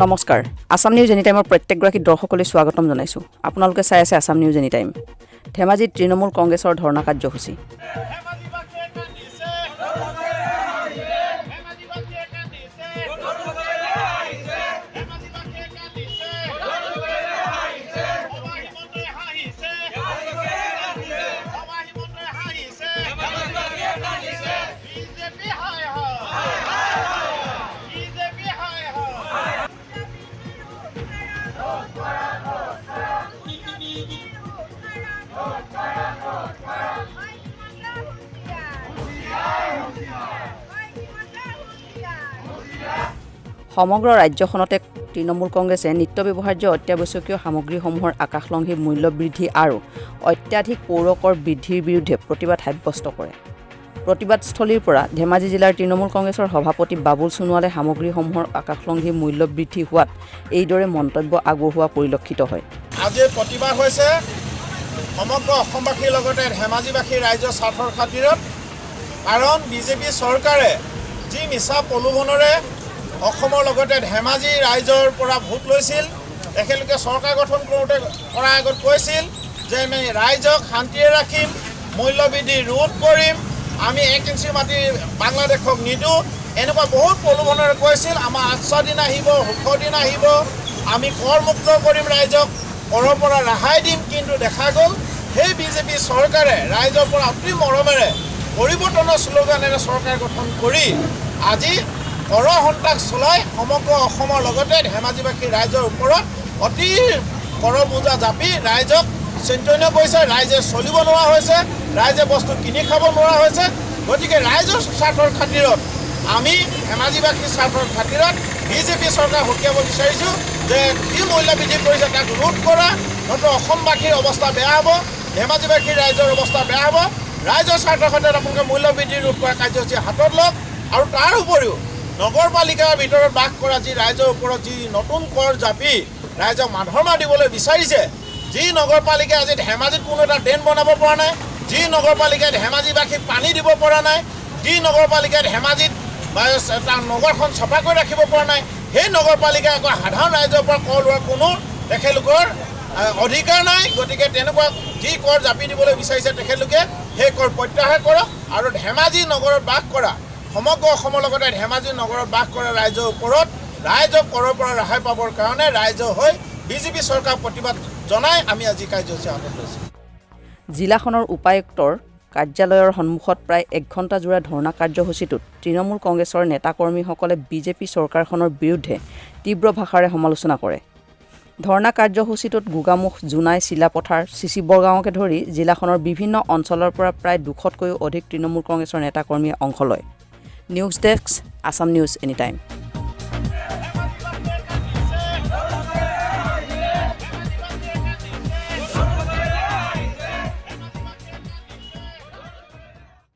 নমস্কাৰ Assam news any টাইমৰ প্ৰত্যেকগৰাকী দৰ্শকলৈ স্বাগতম জনাইছোঁ আপোনালোকে চাই আছে আসাম নিউজ এনি টাইম ধেমাজিত তৃণমূল কংগ্ৰেছৰ ধৰ্ণা কাৰ্যসূচী সমগ্ৰ ৰাজ্যখনতে তৃণমূল কংগ্ৰেছে নিত্য ব্যৱহাৰ্য অত্যাৱশ্যকীয় সামগ্ৰীসমূহৰ আকাশলংঘী মূল্য বৃদ্ধি আৰু অত্যাধিক পৌৰ কৰ বৃদ্ধিৰ বিৰুদ্ধে প্ৰতিবাদ সাব্যস্ত কৰে। প্ৰতিবাদস্থলীৰ পৰা ধেমাজি জিলাৰ তৃণমূল কংগ্ৰেছৰ সভাপতি বাবুল সোণোৱালে সামগ্ৰীসমূহৰ আকাশলংঘী মূল্য বৃদ্ধি হোৱাত এইদৰে মন্তব্য আগবঢ়োৱা পৰিলক্ষিত হয়। আজি প্ৰতিবাদ হৈছে সমগ্ৰ অসমবাসীৰ লগতে ধেমাজিবাসী ৰাইজৰ স্বাৰ্থৰ খাতিৰত, কাৰণ বিজেপি চৰকাৰে যি মিছা প্ৰলোভনেৰে অসমৰ লগতে ধেমাজি ৰাইজৰ পৰা ভোট লৈছিল, তেখেতলোকে চৰকাৰ গঠন কৰাৰ আগত কৈছিল যে আমি ৰাইজক শান্তিৰে ৰাখিম, মূল্যবৃদ্ধি ৰোধ কৰিম, আমি 1 ইঞ্চি মাটি বাংলাদেশক নিদিওঁ, এনেকুৱা বহুত প্ৰলোভনেৰে কৈছিল। আমাৰ আচ্ছা দিন আহিব, সুখৰ দিন আহিব, আমি কৰমুক্ত কৰিম, ৰাইজক কৰৰ পৰা ৰেহাই দিম। কিন্তু দেখা গ'ল সেই বিজেপি চৰকাৰে ৰাইজৰ পৰা অতি মৰমেৰে পৰিৱৰ্তনৰ শ্লোগানেৰে চৰকাৰ গঠন কৰি আজি কৰ সন্ত্ৰাস চলাই সমগ্ৰ অসমৰ লগতে ধেমাজিবাসী ৰাইজৰ ওপৰত অতি কৰ বোজা জাপি ৰাইজক চিন্তনীয় কৰিছে। ৰাইজে চলিব নোৱাৰা হৈছে, ৰাইজে বস্তু কিনি খাব নোৱাৰা হৈছে। গতিকে ৰাইজৰ স্বাৰ্থৰ খাতিৰত, আমি ধেমাজিবাসীৰ স্বাৰ্থৰ খাতিৰত বিজেপি চৰকাৰ সকীয়াব বিচাৰিছোঁ যে কি মূল্য বৃদ্ধি কৰিছে তাক ৰোধ কৰা, নতুন অসমবাসীৰ অৱস্থা বেয়া হ'ব, ধেমাজিবাসীৰ ৰাইজৰ অৱস্থা বেয়া হ'ব। ৰাইজৰ স্বাৰ্থৰ খাতিৰত আপোনালোকে মূল্য বৃদ্ধি ৰোধ কৰা কাৰ্যসূচী হাতত লওক। আৰু তাৰ উপৰিও নগৰপালিকাৰ ভিতৰত বাস কৰা যি ৰাইজৰ ওপৰত যি নতুন কৰ জাপি ৰাইজক মাধমা দিবলৈ বিচাৰিছে, যি নগৰপালিকাই আজি ধেমাজিত কোনো এটা ড্ৰেইন বনাব পৰা নাই, যি নগৰপালিকাই ধেমাজিবাসীক পানী দিব পৰা নাই, যি নগৰপালিকাই ধেমাজিত তাৰ নগৰখন চফা কৰি ৰাখিব পৰা নাই, সেই নগৰপালিকাই আকৌ সাধাৰণ ৰাইজৰ পৰা কৰ লোৱাৰ কোনো তেখেতলোকৰ অধিকাৰ নাই। গতিকে তেনেকুৱা যি কৰ জাপি দিবলৈ বিচাৰিছে তেখেতলোকে সেই কৰ প্ৰত্যাহাৰ কৰক। আৰু ধেমাজি নগৰত বাস কৰা সমগ্ৰ অসমৰ লগতে ধেমাজি নগৰত বাস কৰা ৰাইজৰ ওপৰত ৰাইজক কৰৰ পৰা ৰেহাই পাবৰ কাৰণে ৰাইজ হৈ বিজেপি চৰকাৰ প্ৰতিবাদ জনাই আমি আজি কাৰ্যসূচী হাতত লৈছোঁ। জিলাখনৰ উপায়ুক্তৰ কাৰ্যালয়ৰ সন্মুখত প্ৰায় 1 ঘণ্টা জোৰা ধৰ্ণা কাৰ্যসূচীটোত তৃণমূল কংগ্ৰেছৰ নেতাকৰ্মীসকলে বিজেপি চৰকাৰখনৰ বিৰুদ্ধে তীব্ৰ ভাষাৰে সমালোচনা কৰে। ধৰ্ণা কাৰ্যসূচীটোত গোগামুখ, জোনাই, চিলাপথাৰ, চিচিবৰগাঁৱকে ধৰি জিলাখনৰ বিভিন্ন অঞ্চলৰ পৰা প্ৰায় 200তকৈও অধিক তৃণমূল কংগ্ৰেছৰ নেতাকৰ্মীয়ে অংশ লয়। News desk, Assam news any time.